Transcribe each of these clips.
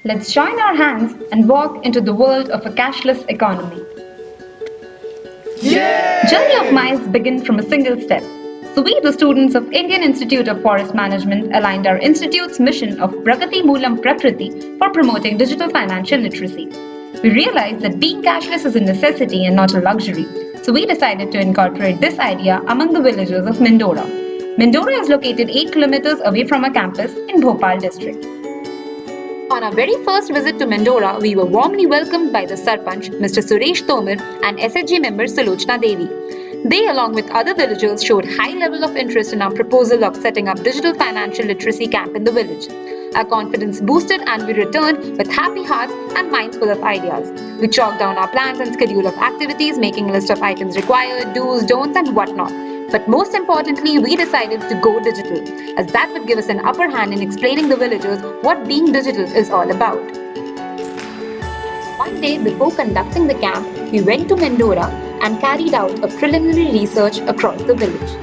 Let's join our hands and walk into the world of a cashless economy. Journey of minds begin from a single step. So we, the students of Indian Institute of Forest Management, aligned our institute's mission of Pragati Moolam Prakriti for promoting digital financial literacy. We realized that being cashless is a necessity and not a luxury. So we decided to incorporate this idea among the villagers of Mindora. Mindora is located 8 kilometers away from our campus in Bhopal district. On our very first visit to Mindora, we were warmly welcomed by the Sarpanch, Mr. Suresh Tomar, and SHG member Sulochna Devi. They, along with other villagers, showed high level of interest in our proposal of setting up digital financial literacy camp in the village. Our confidence boosted and we returned with happy hearts and minds full of ideas. We chalked down our plans and schedule of activities, making a list of items required, do's, don'ts, and whatnot. But most importantly, we decided to go digital, as that would give us an upper hand in explaining the villagers what being digital is all about. One day before conducting the camp, we went to Mindora and carried out a preliminary research across the village.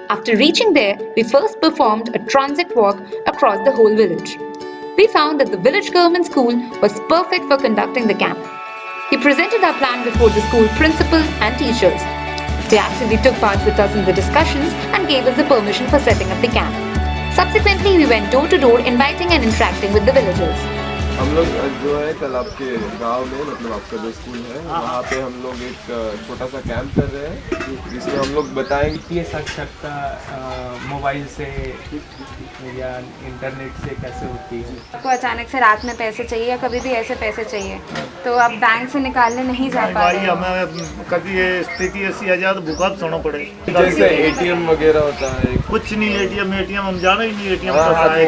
After reaching there, we first performed a transit walk across the whole village. We found that the village government school was perfect for conducting the camp. We presented our plan before the school principal and teachers. They actively took part with us in the discussions and gave us the permission for setting up the camp. Subsequently, we went door to door inviting and interacting with the villagers. हम लोग जो है कल आपके गांव में मतलब आपका जो स्कूल है वहाँ पे हम लोग एक छोटा सा कैंप कर रहे हैं जिसमें हम लोग बताएंगे ये साक्षरता मोबाइल से या इंटरनेट से कैसे होती है। आपको अचानक से रात में पैसे चाहिए या कभी भी ऐसे पैसे चाहिए तो आप बैंक से निकालने नहीं जा पा रहे हो। हमें कभी ये स्थिति ऐसी आ जाए तो भूखा सोना पड़े। जैसे एटीएम वगैरह होता है कुछ नहीं एटीएम हम जाना ही नहीं एटीएम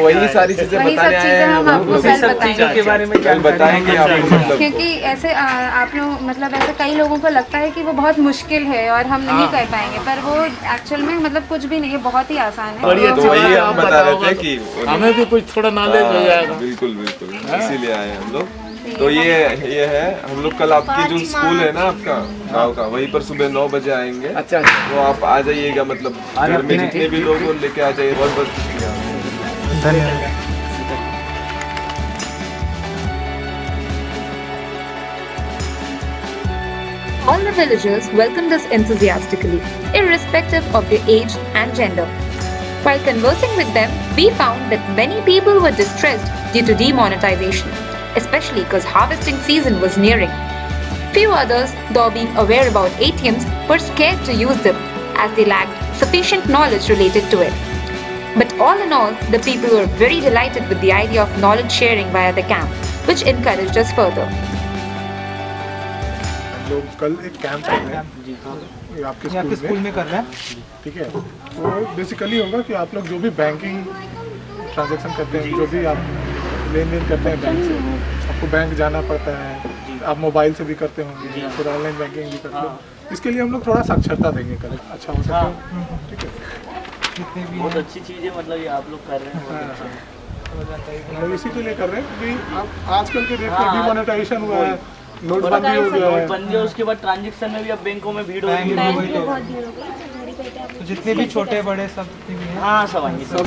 वही सारी चीजें बताने आए हैं हम आपको कल बताएंगे के बारे में क्या बताएंगे आप मतलब क्योंकि ऐसे आप लोग मतलब ऐसे कई लोगों को लगता है कि वो बहुत मुश्किल है और हम नहीं कर पाएंगे पर वो एक्चुअल में मतलब कुछ भी नहीं है, बहुत ही आसान है। तो वही हम बता रहे थे कि हमें भी कुछ थोड़ा नॉलेज हो जाएगा। बिल्कुल बिल्कुल इसीलिए आए हम लोग। तो ये है हम लोग कल आपकी जो स्कूल है ना आपका गांव का वहीं पर सुबह 9 बजे आएंगे। अच्छा तो आप आ जाइएगा मतलब घर में जितने भी लोग हैं लेके आ जाइए। बहुत बहुत शुक्रिया, धन्यवाद। All the villagers welcomed us enthusiastically, irrespective of their age and gender. While conversing with them, we found that many people were distressed due to demonetization, especially because harvesting season was nearing. Few others, though being aware about ATMs, were scared to use them as they lacked sufficient knowledge related to it. But all in all, the people were very delighted with the idea of knowledge sharing via the camp, which encouraged us further. लोग कल एक camp कर रहे हैं आपके school में कर रहे हैं। ठीक है। तो बेसिकली होगा कि आप लोग जो भी बैंकिंग ट्रांजैक्शन करते हैं, जो भी आप लेन देन करते हैं बैंक से, आपको बैंक जाना पड़ता है, आप मोबाइल से भी करते होंगे, फिर ऑनलाइन बैंकिंग भी करते हो। इसके लिए हम लोग थोड़ा साक्षरता देंगे कल, अच्छा हो सके। ठीक है, बहुत अच्छी चीज़ है, मतलब ये आप लोग कर रहे हैं। हम इसी के लिए कर रहे हैं क्योंकि आप आजकल के डेट में डिमोनेटाइजेशन हुआ है, नोटबंदी हो गया है, बंदी उसके बाद ट्रांजैक्शन में भी अब बैंकों में भीड़ हो रही है। तो जितने भी छोटे बड़े सब हाँ सब आएंगे सब।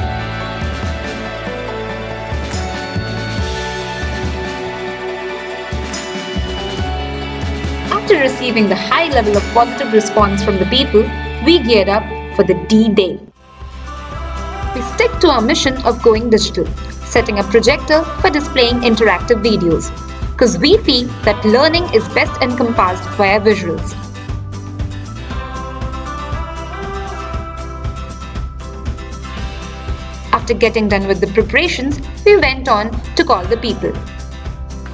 After receiving the high level of positive response from the people, we geared up for the D-Day. We stick to our mission of going digital, setting a projector for displaying interactive videos, because we feel that learning is best encompassed via visuals. After getting done with the preparations, we went on to call the people.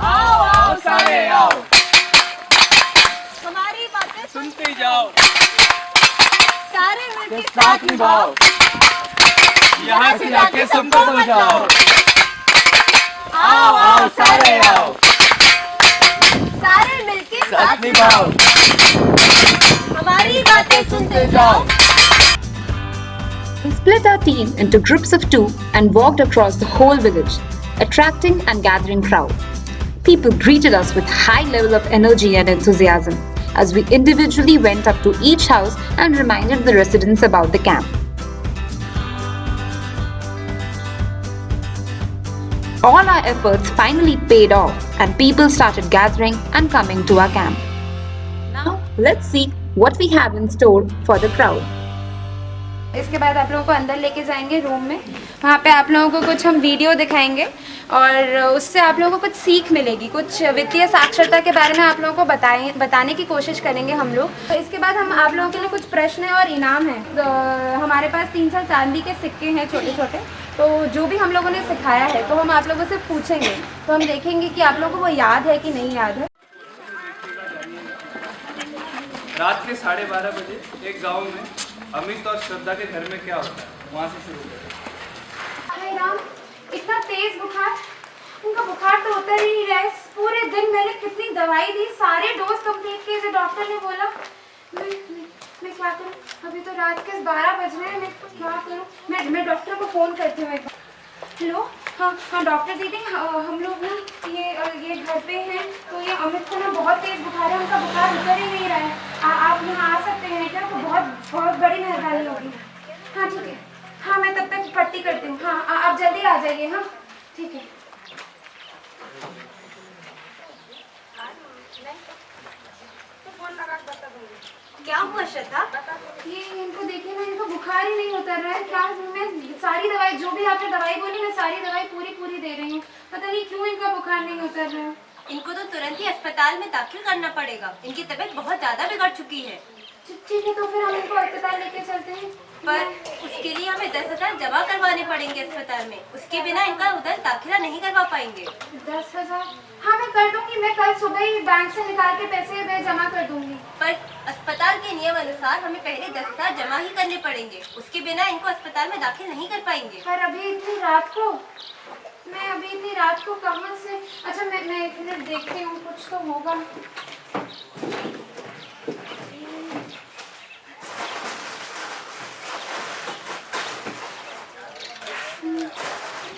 आओ सारे आओ, हमारी बातें सुनते जाओ, सारे मिलके साथ निभाओ, यहाँ से जाके सबको समझाओ। आओ आओ सारे आओ, सारे मिलके साथ निभाओ, हमारी बातें सुनते जाओ। We split our team into groups of 2 and walked across the whole village, attracting and gathering crowd. People greeted us with high level of energy and enthusiasm. as we individually went up to each house and reminded the residents about the camp. All our efforts finally paid off and people started gathering and coming to our camp. Now let's see what we have in store for the crowd. इसके बाद आप लोगों को अंदर लेके जाएंगे room में, वहाँ पे आप लोगों को कुछ हम वीडियो दिखाएंगे और उससे आप लोगों को कुछ सीख मिलेगी, कुछ वित्तीय साक्षरता के बारे में आप लोगों को बताने की कोशिश करेंगे हम लोग। तो इसके बाद हम आप लोगों के लिए कुछ प्रश्न और इनाम हैं। तो हमारे पास 3 चांदी के सिक्के हैं छोटे छोटे, तो जो भी हम लोगों ने सिखाया है तो हम आप लोगों से पूछेंगे, तो हम देखेंगे कि आप लोगों को वो याद है कि नहीं याद है। रात के 12:30 बजे एक गांव में अमित और श्रद्धा के घर में क्या होता है, वहाँ से शुरू करें। हाय राम, इतना तेज बुखार, उनका बुखार तो उतर ही नहीं रहा है। पूरे दिन मैंने कितनी दवाई दी, सारे डोज कंप्लीट किए थे, डॉक्टर ने बोला। मैं क्या करूं? अभी तो रात के 12 बज रहे हैं, मैं क्या करूं? मैं डॉक्टर को फ़ोन करती हूँ एक बार। हेलो, हाँ डॉक्टर दीदी, हम लोग ना ये घर पे हैं, तो ये अमित को ना बहुत तेज बुखार है, उनका बुखार उतर ही नहीं रहा है। आप यहाँ आ सकते हैं क्या? तो बहुत बड़ी मेहरबानी होगी। हाँ ठीक है, हाँ मैं तब तक पट्टी करती हूँ। हाँ आप जल्दी आ जाइए। हाँ ठीक है। क्या हुआ श्रद्धा? ये इनको देखिए ना, इनको बुखार ही नहीं उतर रहा है। क्या मैं सारी दवाई, जो भी आपने दवाई बोली, मैं सारी दवाई पूरी दे रही हूँ, पता नहीं क्यों इनका बुखार नहीं उतर रहा है। इनको तो तुरंत ही अस्पताल में दाखिल करना पड़ेगा, इनकी तबीयत बहुत ज्यादा बिगड़ चुकी है। ठीक है, तो फिर हम इनको अस्पताल लेके चलते हैं, पर उसके लिए हमें 10,000 जमा करवाने पड़ेंगे अस्पताल में, उसके बिना इनका उधर दाखिला नहीं करवा पाएंगे। 10,000? हाँ मैं कर दूंगी, मैं कल सुबह ही बैंक से निकाल के पैसे मैं जमा कर दूंगी। पर अस्पताल के नियम अनुसार हमें पहले 10,000 जमा ही करने पड़ेंगे, उसके बिना इनको अस्पताल में दाखिल नहीं कर पाएंगे। पर अभी इतनी रात को कहाँ से? अच्छा मैं एक मिनट देखती हूँ, कुछ तो होगा।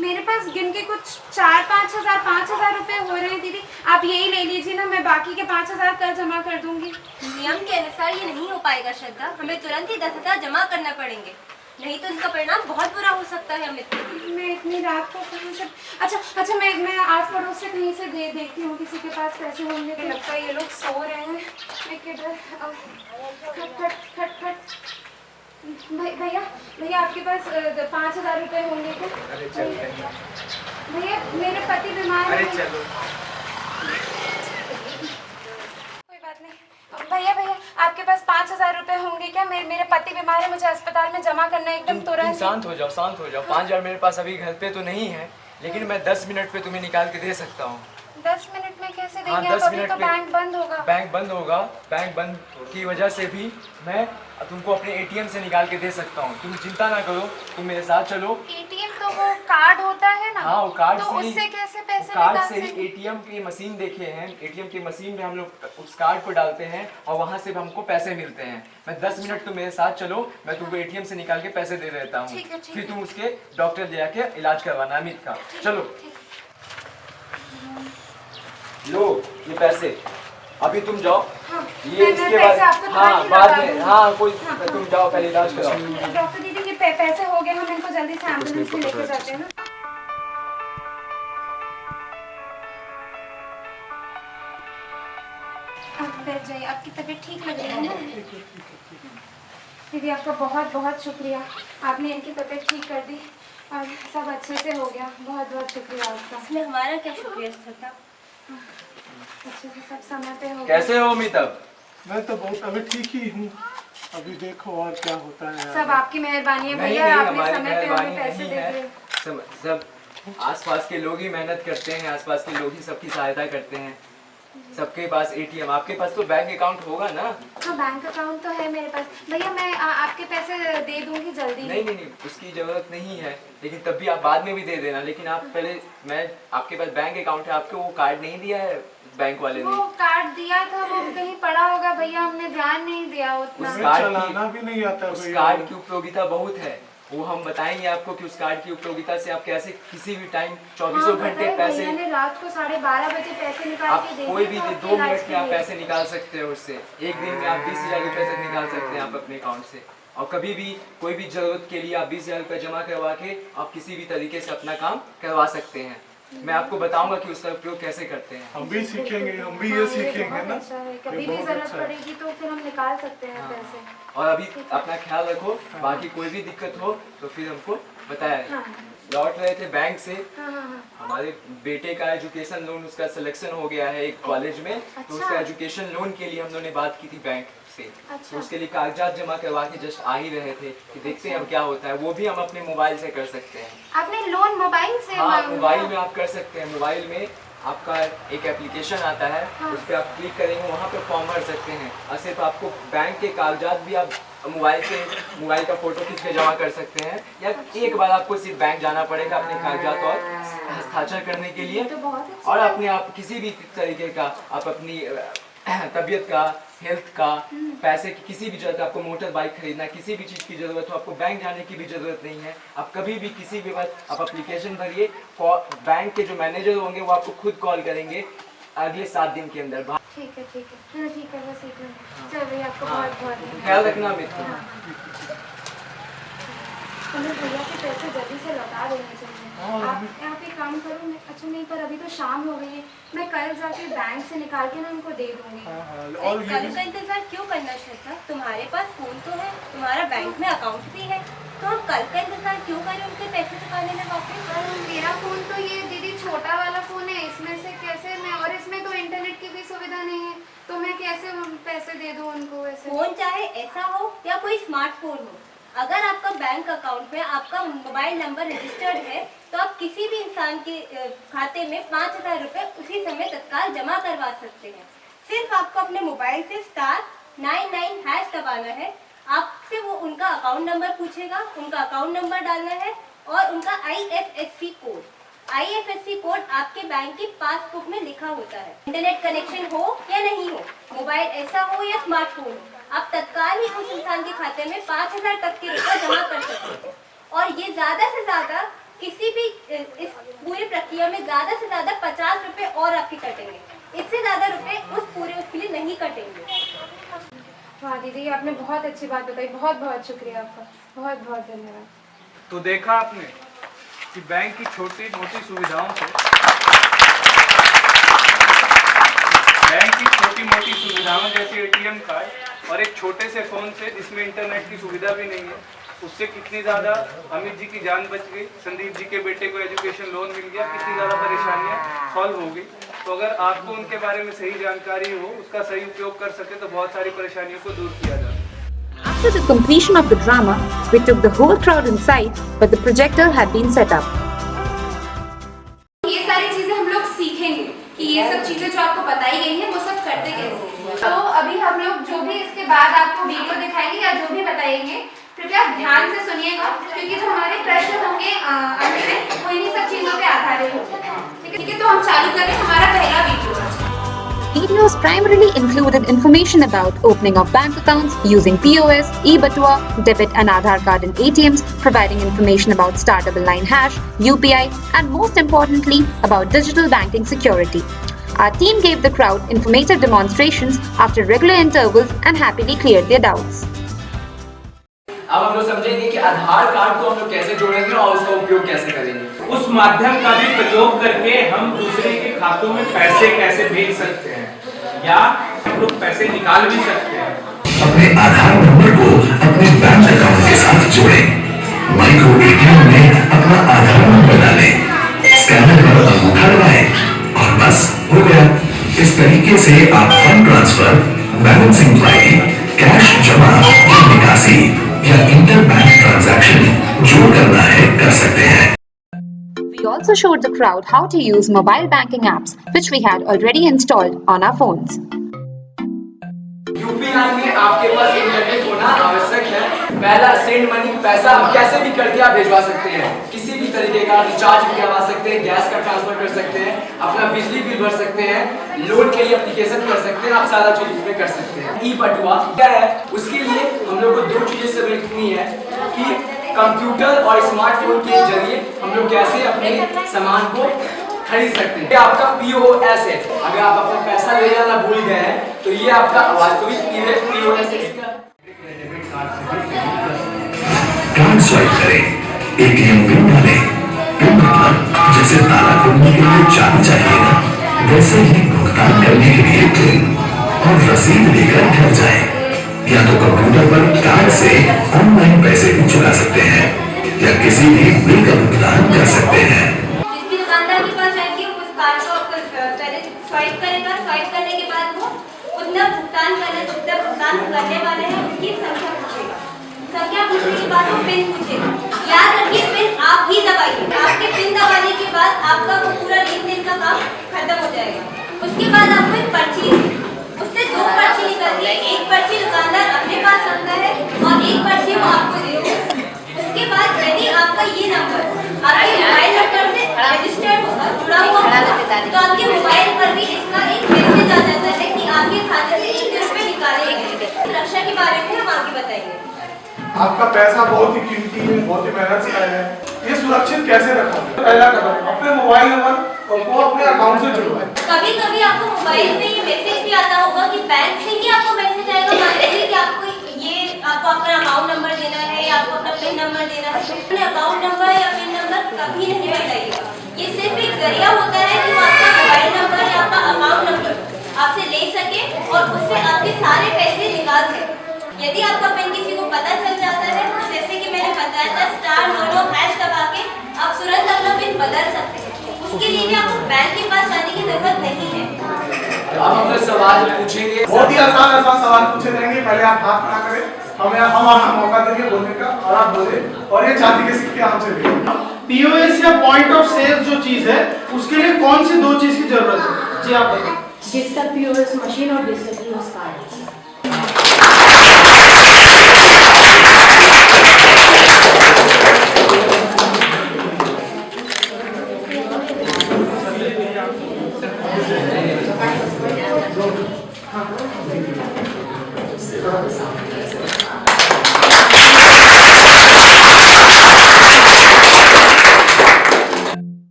मेरे पास गिन के कुछ 5,000 रुपए हो रहे हैं दीदी, आप यही ले लीजिए ना, मैं बाकी के 5,000 कल जमा कर दूंगी। नियम के अनुसार ये नहीं हो पाएगा श्रद्धा, हमें तुरंत ही 10,000 जमा करना पड़ेंगे, नहीं तो इसका परिणाम बहुत बुरा हो सकता है अमित के लिए। मैं इतनी रात को कहीं से? अच्छा मैं आस पड़ोस से कहीं से देखती हूँ, किसी के पास पैसे होंगे तो। लगता है ये लोग सो रहे हैं। मैं किधर? खट। भैया आपके पास 5,000 रुपए होंगे क्या? अरे चल भैया मेरे पति बीमार हैं। चलो कोई बात नहीं। भैया आपके पास 5,000 रुपए होंगे क्या? मेरे पति बीमार है, मुझे अस्पताल में जमा करना है एकदम तुरंत। शांत हो जाओ। 5,000 मेरे पास अभी घर पे तो नहीं है, लेकिन मैं 10 मिनट पे तुम्हें निकाल के दे सकता हूँ। 10 मिनट में कैसे देंगे? हाँ, आप 10 अभी मिनट तो पे बैंक बंद होगा। बैंक बंद की वजह से भी मैं तुमको अपने ATM से निकाल के दे सकता हूँ। तुम चिंता ना करो, तुम मेरे साथ चलो। ATM तो वो कार्ड होता है ना? हाँ, वो कार्ड तो से ही, उससे कैसे पैसे कार्ड निकाल से ही सकते? ATM की मशीन देखे हैं, ATM की मशीन में हम लोग उस कार्ड को डालते हैं और वहाँ से हमको पैसे मिलते हैं। मैं 10 मिनट तुम मेरे साथ चलो, मैं तुमको ATM से निकाल के पैसे दे देता हूँ, फिर तुम उसके डॉक्टर ले आके इलाज करवाना अमित का। चलो लो ये पैसे, अभी तुम जाओ। हाँ, ये इसके बाद, हाँ बाद में, हाँ कोई, हाँ। तुम जाओ पहले इलाज कराओ। डॉक्टर दीदी ये पैसे हो गए, हम इनको जल्दी से एम्बुलेंस में लेके जाते हैं ना। आप बैठ जाइए, आपकी तबीयत ठीक लग रही है ना? दीदी आपका बहुत बहुत शुक्रिया, आपने इनकी तबीयत ठीक कर दी और सब अच्छे से हो गया। बहुत बहुत शुक्रिया आपका। इसमें हमारा क्या शुक्रिया श्रद्धा? अच्छे से सब समय पे हो गया। कैसे हो अमित? मैं तो बहुत अभी ठीक ही हूँ, अभी देखो और क्या होता है। सब आपकी मेहरबानी है नहीं, भैया, आपने हमारी समय पे हमें मेहरबानी पैसे नहीं दे है। दिए। सब आसपास के लोग ही मेहनत करते हैं, आसपास के लोग ही सबकी सहायता करते हैं। सबके पास ATM, आपके पास तो बैंक अकाउंट होगा ना? हाँ बैंक अकाउंट तो है मेरे पास। भैया मैं आपके पैसे दे दूंगी जल्दी। नहीं, उसकी जरूरत नहीं है, लेकिन तब भी आप बाद में भी दे देना। लेकिन आप पहले, मैं आपके पास बैंक अकाउंट है, आपको वो कार्ड नहीं दिया है बैंक वाले ने? वो कार्ड दिया था, वो कहीं पड़ा होगा भैया, हमने ध्यान नहीं दिया उतना। उस कार्ड चलाना भी नहीं आता उस भैया। कार्ड की उपयोगिता बहुत है। वो हम बताएंगे आपको कि उस कार्ड की उपयोगिता से आप कैसे किसी भी टाइम 24 हाँ, घंटे पता है, पैसे भैया ने रात को 12:30 बजे पैसे निकाल आप के दे कोई दिए भी तो 2 अपने इलाज मिनट में आप के लिए। पैसे निकाल सकते हो उससे। एक दिन में आप 20,000 रुपये तक निकाल सकते हैं आप अपने अकाउंट से। और कभी भी कोई भी जरूरत के लिए आप 20,000 रुपये जमा करवा के आप किसी भी तरीके से अपना काम करवा सकते हैं। मैं आपको बताऊंगा कि उसका उपयोग कैसे करते हैं। हम भी सीखेंगे, हम भी ये हाँ, सीखेंगे बहुत ना। अच्छा है। कभी ये भी बहुत जरूरत अच्छा है। पड़ेगी तो फिर हम निकाल सकते हैं पैसे। और अभी अपना ख्याल रखो, बाकी कोई भी दिक्कत हो तो फिर हमको बताया। हाँ लौट रहे थे बैंक से, हाँ हाँ हाँ। हमारे बेटे का एजुकेशन लोन उसका सिलेक्शन हो गया है एक कॉलेज में, तो उसका एजुकेशन लोन के लिए हम लोगों ने बात की थी बैंक से। अच्छा। तो उसके लिए कागजात जमा करवा के जस्ट आ ही रहे थे कि देखते हैं अब क्या होता है। वो भी हम अपने मोबाइल से कर सकते हैं। आपने लोन मोबाइल से हाँ, मोबाइल में आप कर सकते हैं। मोबाइल में आपका एक एप्लीकेशन आता है, उस पर आप क्लिक करेंगे, वहाँ पे फॉर्म भर सकते हैं। और सिर्फ आपको बैंक के कागजात भी आप मोबाइल का फोटो खींच के जमा कर सकते हैं, या एक बार आपको सिर्फ बैंक जाना पड़ेगा अपने कागजात और हस्ताक्षर करने के लिए। तो बहुत अच्छा और अपने आप किसी भी तरीके का आप अपनी तबीयत का, हेल्थ का, पैसे की किसी भी जरूरत, आपको मोटर बाइक खरीदना, किसी भी चीज़ की जरूरत हो, आपको बैंक जाने की भी जरूरत नहीं है। आप कभी भी किसी भी वक्त आप एप्लीकेशन भरिए, बैंक के जो मैनेजर होंगे वो आपको खुद कॉल करेंगे अगले 7 दिन के अंदर। ठीक है ठीक है, हाँ ठीक है, बस एक मिनट। चल भैया आपको बहुत बहुत धन्यवाद। ख्याल रखना मित्र। हमें भैया के पैसे जल्दी से लौटा देने चाहिए। आप एक काम करो, मैं अच्छा नहीं, पर अभी तो शाम हो गई है, मैं कल जाके बैंक से निकाल के ना उनको दे दूंगी। और ये कल का इंतजार क्यों करना श्रद्धा? तुम्हारे पास फोन तो है, तुम्हारा बैंक में अकाउंट भी है, तो हम कल का इंतजार क्यों करें उनके पैसे चुकाने में वापस? मेरा फोन तो ये दीदी छोटा वाला फोन है, इसमें से कैसे मैं, और इसमें तो इंटरनेट की भी सुविधा नहीं है, तो मैं कैसे पैसे दे दूं उनको वैसे? फोन चाहे ऐसा हो या कोई स्मार्टफोन हो, अगर आपका बैंक अकाउंट में आपका मोबाइल नंबर रजिस्टर्ड है तो आप किसी भी इंसान के खाते में 5,000 रुपये उसी समय तत्काल जमा करवा सकते हैं। सिर्फ आपको अपने मोबाइल से *99# दबाना है। आपसे वो उनका अकाउंट नंबर पूछेगा, उनका अकाउंट नंबर डालना है और उनका IFSC कोड। IFSC कोड आपके बैंक की पासबुक में लिखा होता है। इंटरनेट कनेक्शन हो या नहीं हो, मोबाइल ऐसा हो या स्मार्टफोन हो, आप तत्काल ही उस इंसान के खाते में 5,000 तक के रुपये जमा कर सकते हैं। और ये ज़्यादा से ज़्यादा किसी भी इस पूरी प्रक्रिया में ज़्यादा से ज़्यादा 50 रुपये और आपके कटेंगे, इससे ज़्यादा रुपये उसके लिए नहीं कटेंगे। वाह दीदी, आपने बहुत अच्छी बात बताई, बहुत बहुत शुक्रिया आपका, बहुत बहुत धन्यवाद। तो देखा आपने कि बैंक की छोटी मोटी सुविधाओं से, बैंक की छोटी मोटी सुविधाओं जैसे ATM कार्ड और एक छोटे से फ़ोन से जिसमें इंटरनेट की सुविधा भी नहीं है, उससे कितनी ज़्यादा अमित जी की जान बच गई, संदीप जी के बेटे को एजुकेशन लोन मिल गया, कितनी ज़्यादा परेशानियां सॉल्व हो गई। तो अगर आपको उनके बारे में सही जानकारी हो, उसका सही उपयोग कर सके तो बहुत सारी परेशानियों को दूर किया जा सकता है। After the completion of the drama, we took the whole crowd inside, but the projector had been set up. ये सारी चीजें हम लोग सीखेंगे कि ये सब चीजें जो आपको बताई गई हैं वो सब करते कैसे। तो अभी हम लोग जो भी इसके बाद आपको वीडियो दिखाएंगे या जो भी बताएंगे, कृपया ध्यान से सुनिएगा, क्योंकि जो हमारे प्रश्न होंगे अंत में वो इन्हीं सब चीजों पे आधारित होंगे। ठीक है, तो हम चालू करें हमारा पहला video. Videos primarily included information about opening of bank accounts using POS, e-Batua, debit and Aadhaar card in ATMs, providing information about *9# UPI, and most importantly about digital banking security. Our team gave the crowd informative demonstrations after regular intervals and happily cleared their doubts. अब हम लोग समझेंगे कि आधार card को हम लोग कैसे जोड़ेंगे और उसका उपयोग कैसे करेंगे। उस माध्यम का भी प्रयोग करके हम दूसरे के खातों में पैसे कैसे भेज सकते हैं या हम लोग पैसे निकाल भी सकते हैं। अपने आधार नंबर को अपने बैंक अकाउंट के साथ जोड़ें। माइक्रो ATM में अपना आधार नंबर डालें, स्कैनर पर अंगूठा लगाएं और बस हो गया। इस तरीके से आप fund transfer, balance inquiry, cash जमा या निकासी या इंटर बैंक ट्रांजैक्शन जो करना है कर सकते हैं। We also showed the crowd how to use mobile banking apps, which we had already installed on our phones. UPI में आपके पास इंटरनेट होना आवश्यक है। पहला सेंड मनी, पैसा आप कैसे भी करके आप भिजवा सकते हैं, किसी भी तरीके का रिचार्ज भी करवा सकते हैं, गैस का ट्रांसफर कर सकते हैं, अपना बिजली बिल भर सकते हैं, लोन के लिए एप्लीकेशन कर सकते हैं, आप सारा चीज इसमें कर सकते हैं। e-Batua क्या है, उसके लिए हम लोग को 2 चीजें समझनी है कि कंप्यूटर और स्मार्टफोन के जरिए हम लोग कैसे अपने सामान को खरीद सकते हैं। ये आपका POS है। अगर आप अपना पैसा ले जाना भूल गए हैं तो ये आपका वास्तविक POS है। कार्ड स्वाइप करें, ATM पिन डालें। पिन मतलब जैसे ताला खोलने के लिए चाबी चाहिए ना, वैसे ही भुगतान करने के लिए पिन और रसीद लेकर घर जाएं। या तो कंप्यूटर पर कार्ड से ऑनलाइन पैसे भी चुका सकते हैं या किसी भी बिल का भुगतान कर सकते हैं। जिस भी दुकानदार के पास जाएंगे उस कार्ड को पहले स्वाइप करेगा। स्वाइप करने के बाद वो उतना भुगतान करने वाले हैं उसकी संख्या पूछेगा। संख्या पूछने के बाद वो पिन पूछेगा। याद रखिए पिन आप ही दबाइए। आपके पिन दबाने के बाद आपका वो पूरा लेन-देन का काम खत्म हो जाएगा। उसके बाद आपको एक पर्ची, उससे 2 पर्ची निकलती है। एक पर्ची दुकानदार अपने पास रखता है और एक पर्ची वो आपको देता है। उसके बाद यदि आपका ये नंबर आपके मोबाइल नंबर से रजिस्टर्ड होगा, जुड़ा हुआ होगा, तो आपके मोबाइल पर भी इसका एक मैसेज आ जाता है कि आपके खाते से 1 रुपये निकाले गए। रक्षा के बारे में हम आगे बताएंगे। आपका पैसा बहुत ही कीमती है, बहुत ही मेहनत से आया है, ये सुरक्षित कैसे रखा? पहला कदम अपने मोबाइल नंबर और वो अपने अकाउंट से जुड़वाएं। कभी कभी आपको मोबाइल पे ये मैसेज भी आता होगा कि बैंक से ही आपको मैसेज आएगा। मान लीजिए कि आपको अपना अकाउंट नंबर देना है या आपको अपना पिन नंबर देना है। अपने अकाउंट नंबर या पिन नंबर कभी नहीं बताइएगा। ये सिर्फ एक जरिया होता है कि वो आपका मोबाइल नंबर या आपका अकाउंट नंबर आपसे ले सके और उससे आपके सारे पैसे निकाल सके। यदि आपका पिन किसी को पता चल जाता है तो जैसे कि मैंने बताया था *99# दबा के आप तुरंत अपना पिन बदल सकते हैं। उसके लिए भी आपको बैंक के पास जाने की जरूरत नहीं है। अब हम लोग सवाल पूछेंगे। बहुत ही आसान सवाल पूछे जाएंगे। पहले आप हाथ खड़ा करें, हम आपको मौका देंगे बोलने का और आप बोले और ये चांदी के सिक्के हमसे लेंगे। POS या पॉइंट ऑफ सेल जो चीज है उसके लिए कौन सी 2 चीज की जरूरत है? जी आप बताइए। डिजिटल POS मशीन और digital POS card.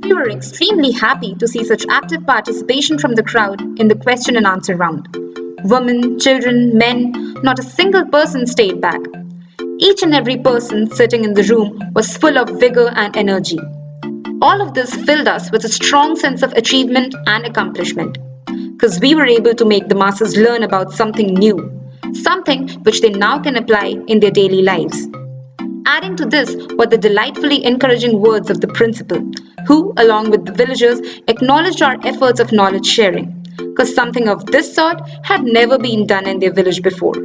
We were extremely happy to see such active participation from the crowd in the question and answer round. Women, children, men, not a single person stayed back. Each and every person sitting in the room was full of vigor and energy. All of this filled us with a strong sense of achievement and accomplishment, because we were able to make the masses learn about something new, something which they now can apply in their daily lives. Adding to this were the delightfully encouraging words of the principal, who, along with the villagers, acknowledged our efforts of knowledge sharing, because something of this sort had never been done in their village before.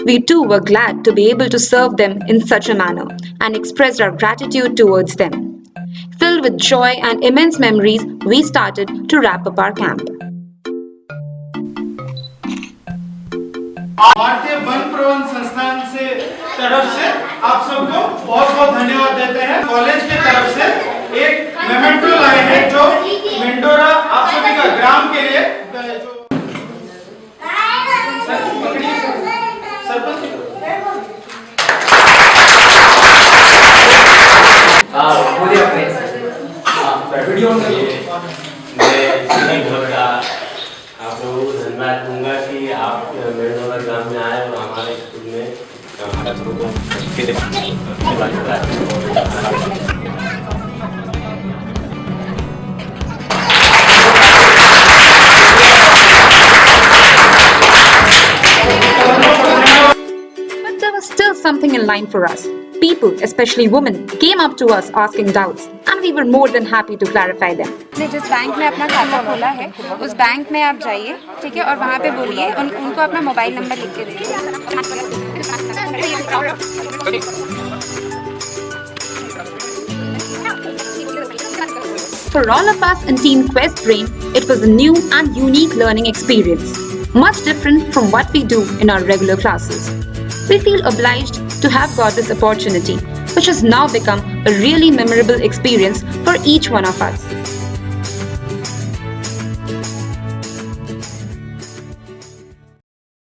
We too were glad to be able to serve them in such a manner and expressed our gratitude towards them. Filled with joy and immense memories, we started to wrap up our camp. भारतीय one प्रबंधन संस्थान से तरफ से आप सबको बहुत बहुत धन्यवाद देते हैं। कॉलेज के तरफ से एक मेमेंटो लाए हैं जो मेंटोरा आप सभी का ग्राम के लिए बोलिए अपने वीडियो आप लोगों को धन्यवाद दूंगा कि आप मेंटोरा ग्राम में आए और हमारे स्कूल में बच्चों को But there was still something in line for us. People, especially women, came up to us asking doubts, and we were more than happy to clarify them. जिस बैंक में अपना खाता खोला है उस बैंक में आप जाइए, ठीक है, और वहाँ पे बोलिए उनको अपना मोबाइल नंबर लिख के दीजिए। For all of us in Team Quest Brain, it was a new and unique learning experience, much different from what we do in our regular classes. We feel obliged to have got this opportunity, which has now become a really memorable experience for each one of us.